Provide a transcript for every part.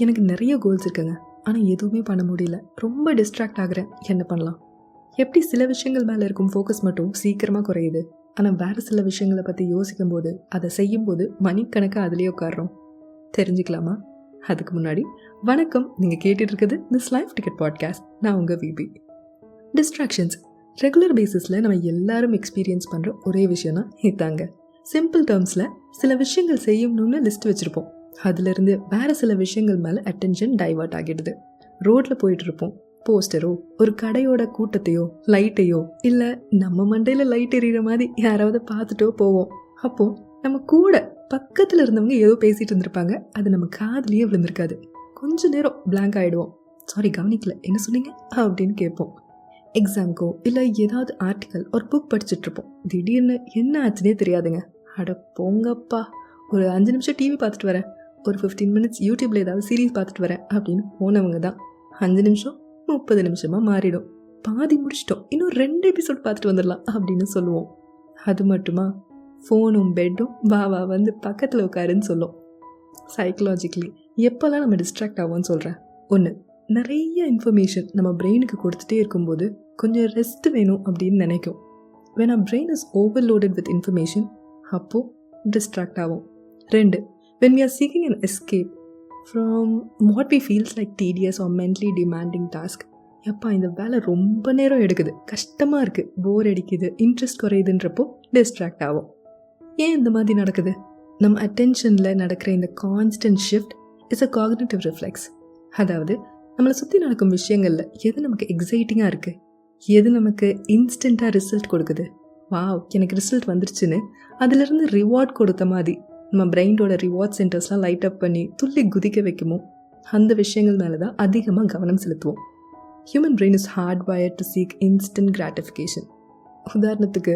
எனக்கு நிறைய கோல்ஸ் இருக்குங்க, ஆனால் எதுவுமே பண்ண முடியல, ரொம்ப டிஸ்ட்ராக்ட் ஆகுறேன், என்ன பண்ணலாம்? எப்படி சில விஷயங்கள் மேலே இருக்கும் ஃபோக்கஸ் மட்டும் சீக்கிரமாக குறையுது, ஆனால் வேறு சில விஷயங்களை பற்றி யோசிக்கும் போது அதை செய்யும்போது மணிக்கணக்காக அதிலே உட்காடுறோம். தெரிஞ்சுக்கலாமா? அதுக்கு முன்னாடி வணக்கம், நீங்கள் கேட்டுட்டு இருக்குது திஸ் லைஃப் டிக்கெட் பாட்காஸ்ட். நான் உங்கள் விபி. டிஸ்ட்ராக்ஷன்ஸ் ரெகுலர் பேசிஸில் நம்ம எல்லாரும் எக்ஸ்பீரியன்ஸ் பண்ணுற ஒரே விஷயம் தான் இதாங்க. சிம்பிள் டேர்ம்ஸில் சில விஷயங்கள் செய்யணும்னு லிஸ்ட் வச்சுருப்போம், அதுலேருந்து வேறு சில விஷயங்கள் மேலே அட்டென்ஷன் டைவர்ட் ஆகிடுது. ரோட்டில் போயிட்டுருப்போம், போஸ்டரோ ஒரு கடையோட கூட்டத்தையோ லைட்டையோ இல்லை நம்ம மண்டையில் லைட் எறிகிற மாதிரி யாராவது பார்த்துட்டோ போவோம். அப்போது நம்ம கூட பக்கத்தில் இருந்தவங்க ஏதோ பேசிகிட்டு இருந்திருப்பாங்க, அது நம்ம காதுலேயே விழுந்திருக்காது. கொஞ்ச நேரம் பிளாங்க் ஆகிடுவோம். சாரி, கவனிக்கல, என்ன சொன்னீங்க அப்படின்னு கேட்போம். எக்ஸாம்க்கோ இல்லை ஏதாவது ஆர்டிக்கல் ஒரு புக் படிச்சுட்ருப்போம், திடீர்னு என்ன ஆச்சுன்னே தெரியாதுங்க. அட போங்கப்பா, ஒரு 5 நிமிஷம் டிவி பார்த்துட்டு வரேன், ஒரு 15 மினிட்ஸ் யூடியூப்பில் ஏதாவது சீரீஸ் பார்த்துட்டு வரேன் அப்படின்னு போனவங்க தான் 5 நிமிஷம் 30 நிமிஷமாக மாறிடும். பாதி முடிச்சிட்டோம், இன்னும் 2 எபிசோட் பார்த்துட்டு வந்துடலாம் அப்படின்னு சொல்லுவோம். அது மட்டுமா, ஃபோனும் பெட்டும் வா வா வந்து பக்கத்தில் உட்காருன்னு சொல்லும். சைக்கலாஜிக்கலி எப்போல்லாம் நம்ம டிஸ்ட்ராக்ட் ஆகும்னு சொல்கிறேன். ஒன்று, நிறைய இன்ஃபர்மேஷன் நம்ம பிரெயினுக்கு கொடுத்துட்டே இருக்கும்போது கொஞ்சம் ரெஸ்ட் வேணும் அப்படின்னு நினைக்கும். when our brain is overloaded with information, அப்போது டிஸ்ட்ராக்ட் ஆகும். 2, when we are seeking an escape from what we feels like tedious or mentally demanding task. எப்பா இந்த வேலை ரொம்ப நேரம் எடுக்குது, கஷ்டமாக இருக்குது, போர் அடிக்குது, இன்ட்ரெஸ்ட் குறையுதுன்றப்போ டிஸ்ட்ராக்ட் ஆகும். ஏன் இந்த மாதிரி நடக்குது? நம்ம அட்டென்ஷனில் நடக்கிற இந்த constant shift is a cognitive reflex. அதாவது நம்மளை சுற்றி நடக்கும் விஷயங்களில் எது நமக்கு எக்ஸைட்டிங்காக இருக்குது, எது நமக்கு இன்ஸ்டண்ட்டாக ரிசல்ட் கொடுக்குது, வாவ் எனக்கு ரிசல்ட் வந்துருச்சுன்னு அதிலிருந்து ரிவார்ட் கொடுத்த மாதிரி நம்ம பிரெயினோட ரிவார்ட் சென்டர்ஸ்லாம் லைட் அப் பண்ணி துள்ளி குதிக்க வைக்குமோ அந்த விஷயங்கள் மேலே தான் அதிகமாக கவனம் செலுத்துவோம். Human brain is hard wired to seek instant gratification. உதாரணத்துக்கு,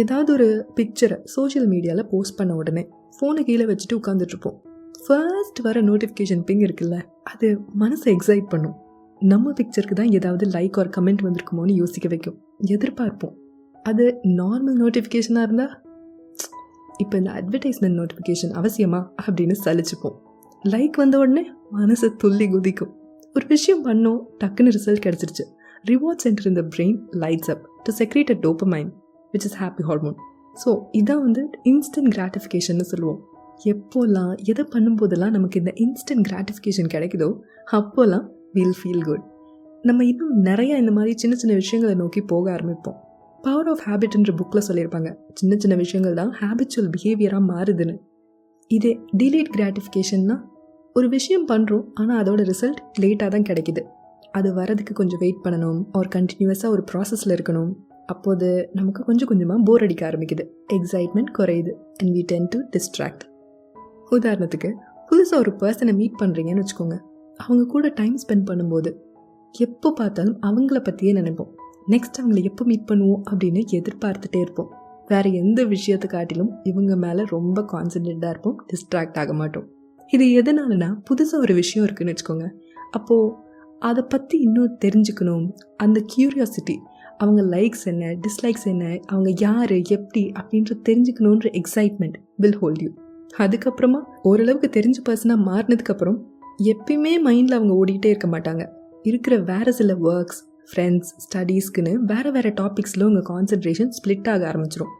ஏதாவது ஒரு பிக்சரை சோஷியல் மீடியாவில் போஸ்ட் பண்ண உடனே ஃபோனை கீழே வச்சுட்டு உட்காந்துட்ருப்போம். ஃபர்ஸ்ட் வர நோட்டிஃபிகேஷன் பிங் இருக்குல்ல, அது மனசை எக்ஸைட் பண்ணும். நம்ம பிக்சருக்கு தான் ஏதாவது லைக் ஒரு கமெண்ட் வந்திருக்குமோன்னு யோசிக்க வைக்கும், எதிர்பார்ப்போம். அது நார்மல் நோட்டிஃபிகேஷனாக இருந்தால் இப்போ இந்த அட்வர்டைஸ்மெண்ட் நோட்டிஃபிகேஷன் அவசியமா அப்படின்னு சலிச்சுப்போம். லைக் வந்த உடனே மனசு துள்ளி குதிக்கும். ஒரு விஷயம் பண்ணோம், டக்குன்னு ரிசல்ட் கிடச்சிருச்சு, ரிவார்ட் சென்டர் இந்த brain lights up to secrete a dopamine which is happy hormone. So இதான் இன்ஸ்டன்ட் கிராட்டிஃபிகேஷன் சொல்லுவோம். எப்போல்லாம் எதை பண்ணும்போதெல்லாம் நமக்கு இந்த இன்ஸ்டன்ட் கிராட்டிஃபிகேஷன் கிடைக்குதோ அப்போல்லாம் வில் ஃபீல் குட். நம்ம இன்னும் நிறையா இந்த மாதிரி சின்ன சின்ன விஷயங்களை நோக்கி போக ஆரம்பிப்போம். பவர் ஆஃப் ஹேபிட்ன்ற புக்கில் சொல்லியிருப்பாங்க, சின்ன சின்ன விஷயங்கள் தான் ஹேபிச்சுவல் பிஹேவியராக மாறுதுன்னு. இதே டிலேட் கிராட்டிஃபிகேஷன்னா, ஒரு விஷயம் பண்ணுறோம் ஆனால் அதோட ரிசல்ட் லேட்டாக தான் கிடைக்கிது, அது வரதுக்கு கொஞ்சம் வெயிட் பண்ணணும், ஒரு கண்டினியூஸாக ஒரு ப்ராசஸில் இருக்கணும். அப்போது நமக்கு கொஞ்சம் கொஞ்சமாக போர் அடிக்க ஆரம்பிக்குது, எக்ஸைட்மெண்ட் குறையுது, and we tend to distract. உதாரணத்துக்கு, புதுசாக ஒரு பர்சனை மீட் பண்ணுறீங்கன்னு வச்சுக்கோங்க. அவங்க கூட டைம் ஸ்பெண்ட் பண்ணும்போது எப்போ பார்த்தாலும் அவங்கள பற்றியே நினைப்போம். நெக்ஸ்ட் அவங்கள எப்போ மீட் பண்ணுவோம் அப்படின்னு எதிர்பார்த்துட்டே இருப்போம். வேறு எந்த விஷயத்தை காட்டிலும் இவங்க மேலே ரொம்ப கான்சன்ட்ரேட்டாக இருப்போம், டிஸ்ட்ராக்ட் ஆக மாட்டோம். இது எதனாலனா, புதுசாக ஒரு விஷயம் இருக்குதுன்னு வச்சுக்கோங்க, அப்போது அதை பற்றி இன்னும் தெரிஞ்சுக்கணும், அந்த க்யூரியாசிட்டி, அவங்க லைக்ஸ் என்ன, டிஸ்லைக்ஸ் என்ன, அவங்க யார் எப்படி அப்படின்ற தெரிஞ்சுக்கணுன்ற எக்ஸைட்மெண்ட் வில் ஹோல்ட் யூ. அதுக்கப்புறமா ஓரளவுக்கு தெரிஞ்ச பர்சனாக மாறினதுக்கப்புறம் எப்பயுமே மைண்டில் அவங்க ஓடிக்கிட்டே இருக்க மாட்டாங்க. இருக்கிற வேறு சில ஒர்க்ஸ், ஃப்ரெண்ட்ஸ், ஸ்டடீஸ்க்குன்னு வேறு வேறு டாபிக்ஸில் உங்கள் கான்சன்ட்ரேஷன் ஸ்ப்ளிட் ஆக ஆரம்பிச்சிடும்.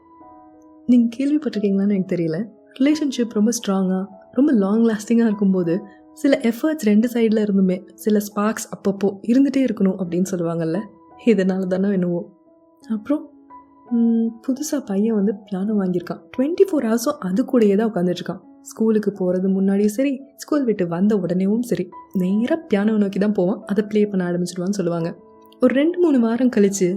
நீங்கள் கேள்விப்பட்டிருக்கீங்களான்னு எனக்கு தெரியல, ரிலேஷன்ஷிப் ரொம்ப ஸ்ட்ராங்காக ரொம்ப லாங் லாஸ்டிங்காக இருக்கும்போது சில எஃபர்ட்ஸ் 2 சைடில் இருந்துமே சில ஸ்பார்க்ஸ் அப்பப்போ இருந்துகிட்டே இருக்கணும் அப்படின்னு சொல்லுவாங்கல்ல, இதனால தானே என்னவோ. அப்புறம் புதுசாக பையன் பியானோ வாங்கியிருக்கான், 24 ஹவர்ஸும் அது கூடயே தான் உட்காந்துட்ருக்கான். ஸ்கூலுக்கு போகிறது முன்னாடியும் சரி, ஸ்கூல் விட்டு வந்த உடனேவும் சரி, நேராக பியானோ நோக்கி தான் போவான், அதை ப்ளே பண்ண ஆரம்பிச்சிடுவான்னு சொல்லுவாங்க. ஒரு 2-3 வாரம் கழித்து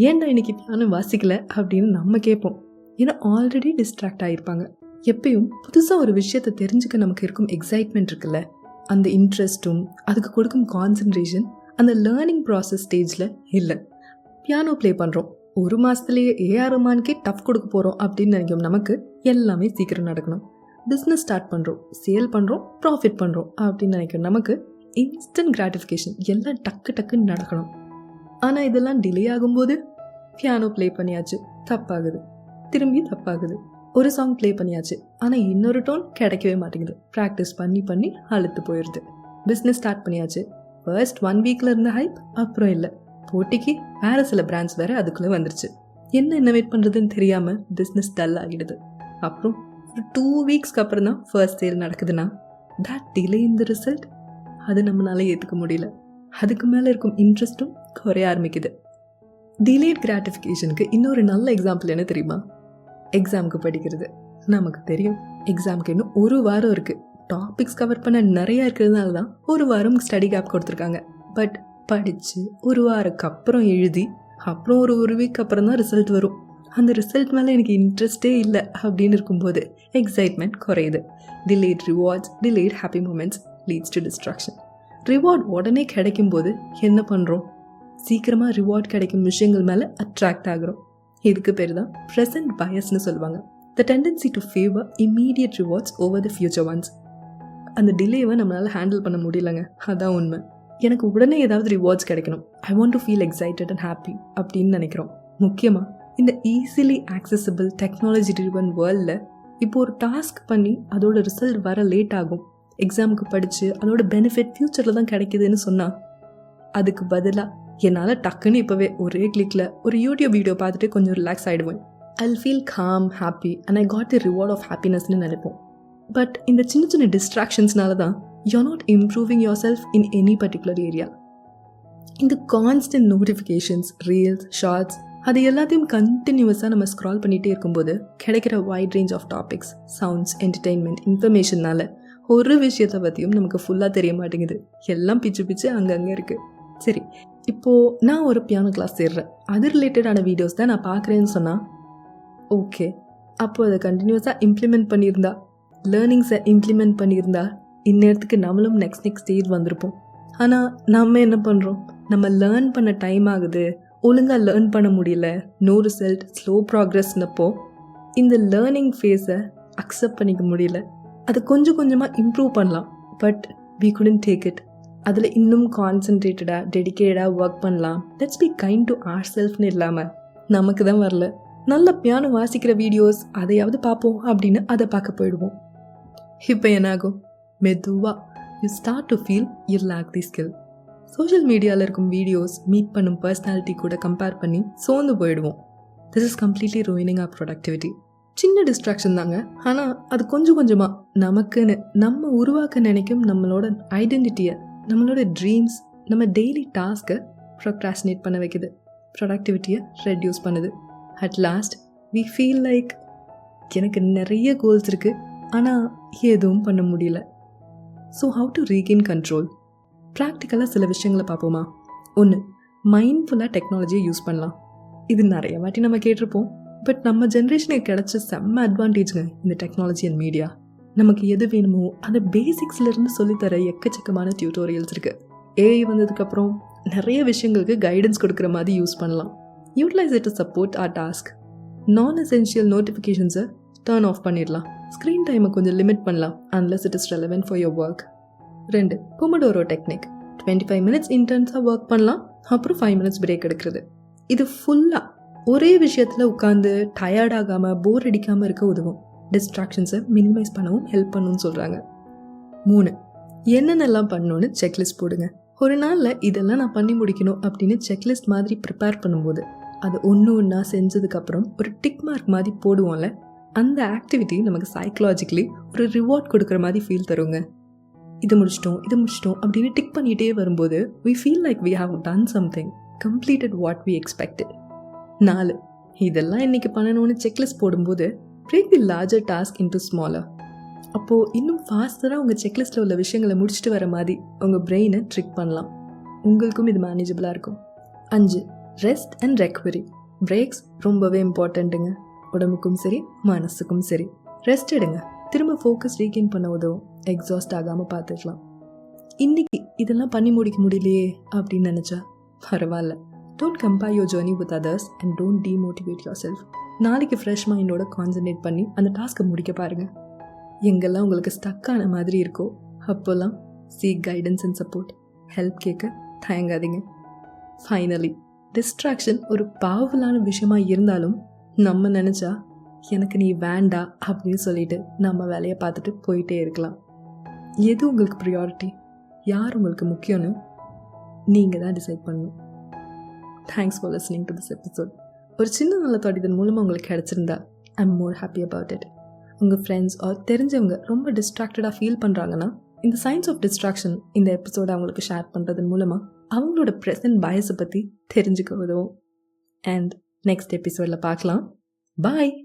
ஏன்டா இன்னைக்கு பியானோ வாசிக்கல அப்படின்னு நம்ம கேட்போம். ஏன்னா ஆல்ரெடி டிஸ்ட்ராக்ட் ஆகியிருப்பாங்க. எப்பயும் புதுசாக ஒரு விஷயத்தை தெரிஞ்சுக்க நமக்கு இருக்கும் எக்ஸைட்மெண்ட் இருக்குல்ல, அந்த இன்ட்ரெஸ்ட்டும் அதுக்கு கொடுக்கும் கான்சன்ட்ரேஷன் அந்த லேர்னிங் ப்ராசஸ் ஸ்டேஜில் இல்லை. பியானோ ப்ளே பண்ணுறோம், 1 மாதத்துலேயே ஏஆர் ரஹ்மானுக்கே டஃப் கொடுக்க போகிறோம் அப்படின்னு நினைக்கும் நமக்கு எல்லாமே சீக்கிரம் நடக்கணும். பிஸ்னஸ் ஸ்டார்ட் பண்ணுறோம், சேல் பண்ணுறோம், ப்ராஃபிட் பண்ணுறோம் அப்படின்னு நினைக்கும் நமக்கு இன்ஸ்டன்ட் கிராட்டிஃபிகேஷன் எல்லாம் டக்கு டக்குன்னு நடக்கணும். ஆனால் இதெல்லாம் டிலே ஆகும்போது பியானோ ப்ளே பண்ணியாச்சு, தப்பாகுது, திரும்பி தப்பாகுது. ஒரு சாங் ப்ளே பண்ணியாச்சு, ஆனால் இன்னொரு டோன் கிடைக்கவே மாட்டேங்குது, ப்ராக்டிஸ் பண்ணி பண்ணி அழுத்து போயிடுது. பிஸ்னஸ் ஸ்டார்ட் பண்ணியாச்சு. ஃபர்ஸ்ட் 1 வீக்கில் இருந்த ஹைப் அப்புறம் இல்லை. போட்டிக்கு வேறு சில பிராண்ட்ஸ் வேறு அதுக்குள்ளே வந்துருச்சு. என்ன இன்னோவேட் பண்ணுறதுன்னு தெரியாமல் பிஸ்னஸ் டல் ஆகிடுது. அப்புறம் ஒரு 2 வீக்ஸ்க்கு அப்புறம் தான் ஃபர்ஸ்ட் சேல் நடக்குதுன்னா that delay in the result அது நம்மளால ஏற்றுக்க முடியல. அதுக்கு மேலே இருக்கும் இன்ட்ரெஸ்ட்டும் குறைய ஆரம்பிக்குது. டிலேட் கிராட்டிஃபிகேஷனுக்கு இன்னொரு நல்ல எக்ஸாம்பிள் என்ன தெரியுமா? எக்ஸாமுக்கு படிக்கிறது. நமக்கு தெரியும் எக்ஸாமுக்கு இன்னும் 1 வாரம் இருக்குது. டாபிக்ஸ் கவர் பண்ண நிறையா இருக்கிறதுனால தான் 1 வாரம் ஸ்டடி கேப் கொடுத்துருக்காங்க. பட் படித்து 1 வாரத்துக்கு அப்புறம் எழுதி அப்புறம் ஒரு வீக் அப்புறம் தான் ரிசல்ட் வரும். அந்த ரிசல்ட் மேலே எனக்கு இன்ட்ரெஸ்டே இல்லை அப்படின்னு இருக்கும்போது எக்ஸைட்மெண்ட் குறையுது. Delayed rewards, delayed happy moments leads to distraction. Reward உடனே கிடைக்கும்போது என்ன பண்ணுறோம்? சீக்கிரமாக ரிவார்ட் கிடைக்கும் விஷயங்கள் மேலே அட்ராக்ட் ஆகிறோம். இதுக்கு பேர் தான் ப்ரெசன்ட் பயஸ்னு சொல்லுவாங்க. த tendency to favour immediate rewards over the future once. அந்த டிலேவை நம்மளால் ஹேண்டில் பண்ண முடியலங்க, அதான் உண்மை. எனக்கு உடனே ஏதாவது ரிவார்ட்ஸ் கிடைக்கணும், I want to feel excited and happy அப்படின்னு நினைக்கிறோம். முக்கியமாக இந்த ஈஸிலி ஆக்சசிபிள் டெக்னாலஜி ட்ரிவன் வேர்ல்டில் இப்போ ஒரு டாஸ்க் பண்ணி அதோட ரிசல்ட் வர லேட் ஆகும். எக்ஸாமுக்கு படித்து அதோட பெனிஃபிட் ஃப்யூச்சரில் தான் கிடைக்குதுன்னு சொன்னால் அதுக்கு பதிலாக என்னால் டக்குன்னு இப்போவே ஒரே கிளிக்கில் ஒரு யூடியூப் வீடியோ பார்த்துட்டு கொஞ்சம் relax ஆகிடுவேன். I'll feel calm, happy and I got the reward of happinessன்னு நினைப்போம். பட் இந்த சின்ன சின்ன டிஸ்ட்ராக்ஷன்ஸ்னால தான் you're not improving yourself in any particular area. இந்த கான்ஸ்டன்ட் நோட்டிஃபிகேஷன்ஸ், ரீல்ஸ், ஷார்ட்ஸ் அது எல்லாத்தையும் கண்டினியூஸாக நம்ம ஸ்க்ரால் பண்ணிகிட்டே இருக்கும்போது கிடைக்கிற wide range of topics, sounds, entertainment, இன்ஃபர்மேஷன்னால ஒரு விஷயத்தை பற்றியும் நமக்கு ஃபுல்லாக தெரிய மாட்டேங்குது. எல்லாம் பிச்சு அங்கங்கே இருக்குது. சரி, இப்போது நான் ஒரு பியானோ கிளாஸ் சேர்றேன், அது ரிலேட்டடான வீடியோஸ் தான் நான் பார்க்குறேன்னு சொன்னால் ஓகே. அப்போது அதை கண்டினியூஸாக இம்ப்ளிமெண்ட் பண்ணியிருந்தா, லேர்னிங்ஸை இம்ப்ளிமெண்ட் பண்ணியிருந்தா இந்நேரத்துக்கு நம்மளும் நெக்ஸ்ட் ஸ்டேஜ் வந்திருப்போம். ஆனால் நம்ம என்ன பண்ணுறோம்? நம்ம லேர்ன் பண்ண டைம் ஆகுது, ஒழுங்காக லேர்ன் பண்ண முடியல, நோ ரிசல்ட், ஸ்லோ ப்ராக்ரஸ்னப்போ இந்த லேர்னிங் ஃபேஸை அக்செப்ட் பண்ணிக்க முடியல. அதை கொஞ்சம் கொஞ்சமாக இம்ப்ரூவ் பண்ணலாம், but we couldn't take it. அதில் இன்னும் கான்சன்ட்ரேட்டடாக, டெடிக்கேட்டடாக ஒர்க் பண்ணலாம். Let's be kind to our செல்ஃப்னு இல்லாமல் நமக்கு தான் வரல, நல்ல பியானோ வாசிக்கிற வீடியோஸ் அதையாவது பார்ப்போம் அப்படின்னு அதை பார்க்க போயிடுவோம். இப்போ என்னாகும்? மெதுவாக you start to feel you lack the skill. Social மீடியாவில் இருக்கும் வீடியோஸ் மீட் பண்ணும் பர்சனாலிட்டி கூட கம்பேர் பண்ணி சோர்ந்து போயிடுவோம். This is completely ruining our productivity. சின்ன டிஸ்ட்ராக்ஷன் தாங்க, ஆனால் அது கொஞ்சம் கொஞ்சமாக நமக்குன்னு நம்ம உருவாக்க நினைக்கும் நம்மளோட ஐடென்டிட்டியை, நம்மளோட ட்ரீம்ஸ், நம்ம டெய்லி டாஸ்க்கை ப்ரொக்ராஸ்டினேட் பண்ண வைக்குது, ப்ரொடக்டிவிட்டியை ரெடியூஸ் பண்ணுது. At last we feel like எனக்கு நிறைய கோல்ஸ் இருக்குது ஆனால் எதுவும் பண்ண முடியல. So how to regain control? ப்ராக்டிக்கலாக சில விஷயங்களை பார்ப்போமா? 1, மைண்ட்ஃபுல்லாக டெக்னாலஜியை யூஸ் பண்ணலாம். இது நிறைய வாட்டி நம்ம கேட்டிருப்போம், பட் நம்ம ஜென்ரேஷனுக்கு கிடைச்ச செம்ம அட்வான்டேஜுங்க இந்த டெக்னாலஜி அண்ட் மீடியா. நமக்கு எது வேணுமோ அந்த பேசிக்ஸ்லேருந்து சொல்லித்தர எக்கச்சக்கமான டியூட்டோரியல்ஸ் இருக்குது. ஏஐ வந்ததுக்கப்புறம் நிறைய விஷயங்களுக்கு கைடன்ஸ் கொடுக்குற மாதிரி யூஸ் பண்ணலாம். Utilize it to support our task. Non essential நோட்டிஃபிகேஷன்ஸை டர்ன் ஆஃப் பண்ணிடலாம். ஸ்க்ரீன் டைமை கொஞ்சம் லிமிட் பண்ணலாம் unless it is relevant for your work. 2, pomodoro technique. 25 minutes இன்டென்ஸாக ஒர்க் பண்ணலாம், அப்புறம் 5 மினிட்ஸ் பிரேக் எடுக்கிறது. இது ஃபுல்லாக ஒரே விஷயத்தில் உட்காந்து டயர்டாகாமல், போர் அடிக்காமல் இருக்க உதவும். டிஸ்ட்ராக்ஷன்ஸை மினிமைஸ் பண்ணவும் ஹெல்ப் பண்ணுன்னு சொல்கிறாங்க. 3, என்னென்னலாம் பண்ணணுன்னு செக்லிஸ்ட் போடுங்க. ஒரு நாளில் இதெல்லாம் நான் பண்ணி முடிக்கணும் அப்படின்னு செக்லிஸ்ட் மாதிரி ப்ரிப்பேர் பண்ணும்போது அது ஒன்றா செஞ்சதுக்கப்புறம் ஒரு டிக் மார்க் மாதிரி போடுவோம்ல, அந்த ஆக்டிவிட்டி நமக்கு சைக்கலாஜிக்கலி ஒரு ரிவார்ட் கொடுக்குற மாதிரி ஃபீல் தருங்க. இது முடிச்சிட்டோம் அப்படின்னு டிக் பண்ணிகிட்டே வரும்போது we feel like we have done something, completed what we expected. 4, இதெல்லாம் இன்றைக்கி பண்ணணும்னு செக்லிஸ்ட் போடும்போது break the larger task into smaller. அப்போது இன்னும் ஃபாஸ்டராக உங்கள் செக்லிஸ்ட்டில் உள்ள விஷயங்களை முடிச்சுட்டு வர மாதிரி உங்கள் பிரெயினை ட்ரிக் பண்ணலாம். உங்களுக்கும் இது மேனேஜபிளாக இருக்கும். 5, ரெஸ்ட் அண்ட் ரெக்கவரி. பிரேக்ஸ் ரொம்பவே இம்பார்ட்டண்ட்டுங்க. உடம்புக்கும் சரி மனசுக்கும் சரி. ரெஸ்ட் எடுங்க, திரும்ப ஃபோக்கஸ் ரீகெயின் பண்ண உதவும். எக்ஸாஸ்ட் ஆகாமல் பார்த்துக்கலாம். இன்றைக்கி இதெல்லாம் பண்ணி முடிக்க முடியலையே அப்படின்னு நினச்சா பரவாயில்ல. Don't compare your journey with others and don't demotivate your self. நாளைக்கு ஃப்ரெஷ் மைண்டோட கான்சன்ட்ரேட் பண்ணி அந்த டாஸ்க்கை முடிக்க பாருங்கள். எங்கெல்லாம் உங்களுக்கு ஸ்டக்கான மாதிரி இருக்கோ அப்போல்லாம் seek guidance and support. Help கேட்க தயங்காதீங்க. ஃபைனலி, டிஸ்ட்ராக்ஷன் ஒரு பவர்ஃபுல்லான விஷயமா இருந்தாலும் நம்ம நினச்சா எனக்கு நீ வேண்டா அப்படின்னு சொல்லிட்டு நம்ம வேலையை பார்த்துட்டு போயிட்டே இருக்கலாம். எது உங்களுக்கு ப்ரியாரிட்டி? யார் உங்களுக்கு முக்கியம்னு நீங்கள் தான் டிசைட் பண்ணணும். Thanks for listening to this episode. ஒரு சின்ன நல்ல தாட் இதன் மூலமாக உங்களுக்கு கிடச்சிருந்தா I am more happy about it. உங்கள் ஃப்ரெண்ட்ஸ் ஆர் தெரிஞ்சவங்க ரொம்ப டிஸ்ட்ராக்டடாக ஃபீல் பண்ணுறாங்கன்னா இந்த சயின்ஸ் ஆஃப் டிஸ்ட்ராக்ஷன் இந்த எபிசோடை அவங்களுக்கு ஷேர் பண்ணுறதன் மூலமாக அவங்களோட ப்ரெசன்ட் பயஸை பற்றி தெரிஞ்சுக்க உதவும். அண்ட் நெக்ஸ்ட் எபிசோடில் பார்க்கலாம். பாய்.